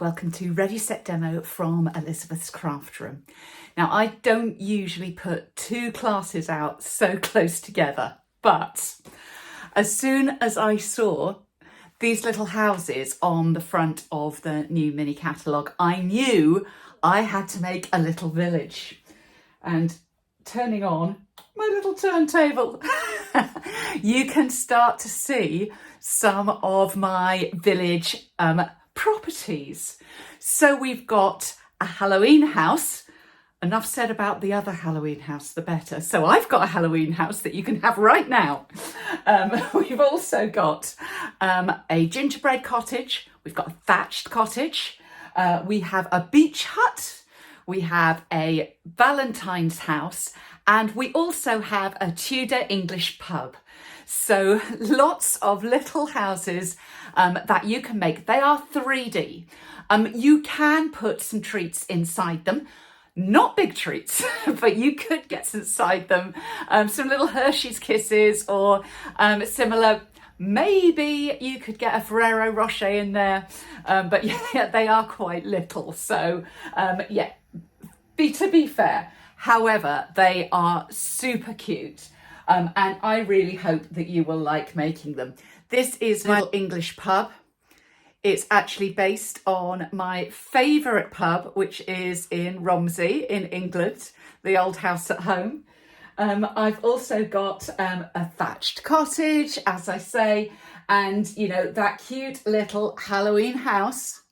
welcome to Ready Set Demo from Elizabeth's Craft Room. Now, I don't usually put two classes out so close together, but as soon as I saw these little houses on the front of the new mini catalogue, I knew I had to make a little village. And turning on my little turntable, you can start to see some of my village properties. So we've got a Halloween house. Enough said about the other Halloween house, the better. So I've got a Halloween house that you can have right now. We've also got a gingerbread cottage. We've got a thatched cottage. We have a beach hut. We have a Valentines house. And we also have a Tudor English pub. So lots of little houses that you can make. They are 3D. You can put some treats inside them. Not big treats, but you could get inside them some little Hershey's Kisses or similar. Maybe you could get a Ferrero Rocher in there, but yeah, they are quite little. So yeah, to be fair, however, they are super cute. And I really hope that you will like making them. This is my English pub. It's actually based on my favourite pub, which is in Romsey in England, the old house at home. I've also got a thatched cottage, as I say, and, you know, that cute little Halloween house.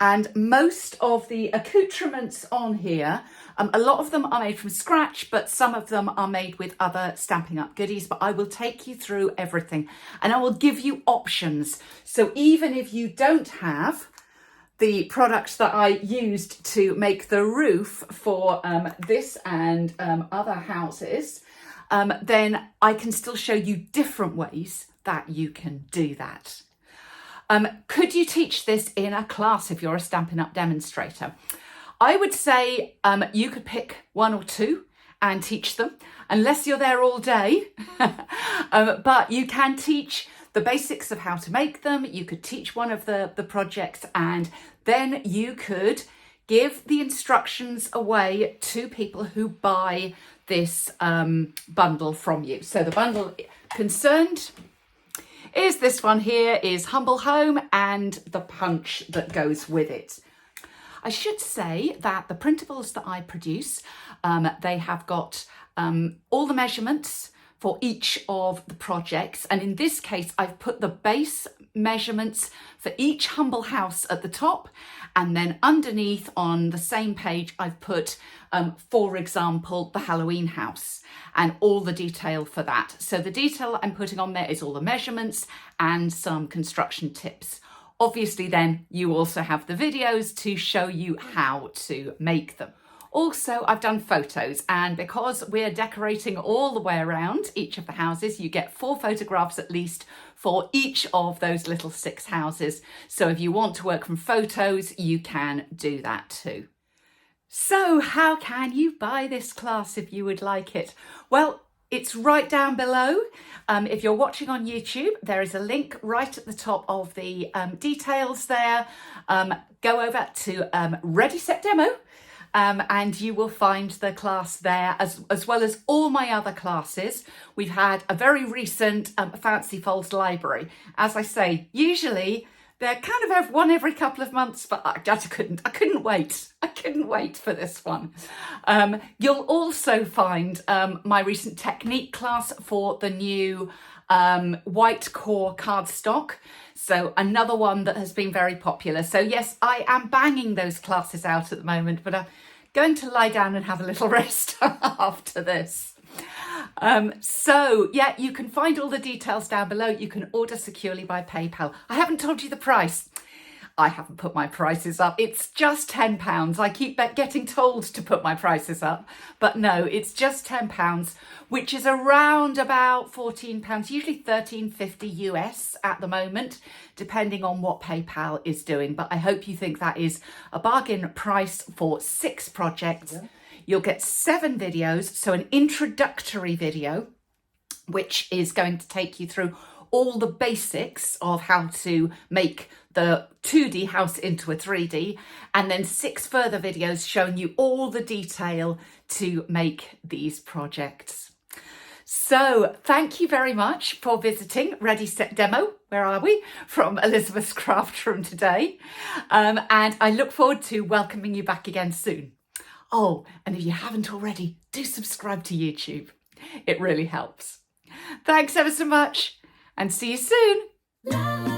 And most of the accoutrements on here, a lot of them are made from scratch, but some of them are made with other Stampin' Up goodies. But I will take you through everything and I will give you options. So even if you don't have the products that I used to make the roof for this and other houses, then I can still show you different ways that you can do that. Could you teach this in a class if you're a Stampin' Up demonstrator? I would say you could pick one or two and teach them, unless you're there all day. But you can teach the basics of how to make them. You could teach one of the projects, and then you could give the instructions away to people who buy this bundle from you. So the bundle concerned is this one here, is Humble Home, and the punch that goes with it. I should say that the printables that I produce, they have got all the measurements for each of the projects. And in this case, I've put the base measurements for each humble house at the top. And then underneath on the same page, I've put, for example, the Halloween house and all the detail for that. So the detail I'm putting on there is all the measurements and some construction tips. Obviously, then you also have the videos to show you how to make them. Also, I've done photos, and because we're decorating all the way around each of the houses, you get 4 photographs at least for each of those little 6 houses. So if you want to work from photos, you can do that too. So how can you buy this class if you would like it? Well, it's right down below. If you're watching on YouTube, there is a link right at the top of the details there. Go over to Ready Set Demo and you will find the class there, as well as all my other classes. We've had a very recent Fancy Folds library. As I say, usually they're kind of one every couple of months, but I couldn't wait. I couldn't wait for this one. You'll also find my recent technique class for the new white core cardstock. So another one that has been very popular. So yes, I am banging those classes out at the moment, but I'm going to lie down and have a little rest after this. So yeah, you can find all the details down below. You can order securely by PayPal. I haven't told you the price. I haven't put my prices up. It's just £10. I keep getting told to put my prices up, but no, it's just £10, which is around about £14, usually $13.50 US at the moment, depending on what PayPal is doing. But I hope you think that is a bargain price for 6 projects. Yeah. You'll get 7 videos, so an introductory video, which is going to take you through all the basics of how to make the 2D house into a 3D, and then 6 further videos showing you all the detail to make these projects. So thank you very much for visiting Ready Set Demo, where are we, from Elizabeth's Craft Room today. And I look forward to welcoming you back again soon. Oh, and if you haven't already, do subscribe to YouTube. It really helps. Thanks ever so much, and see you soon.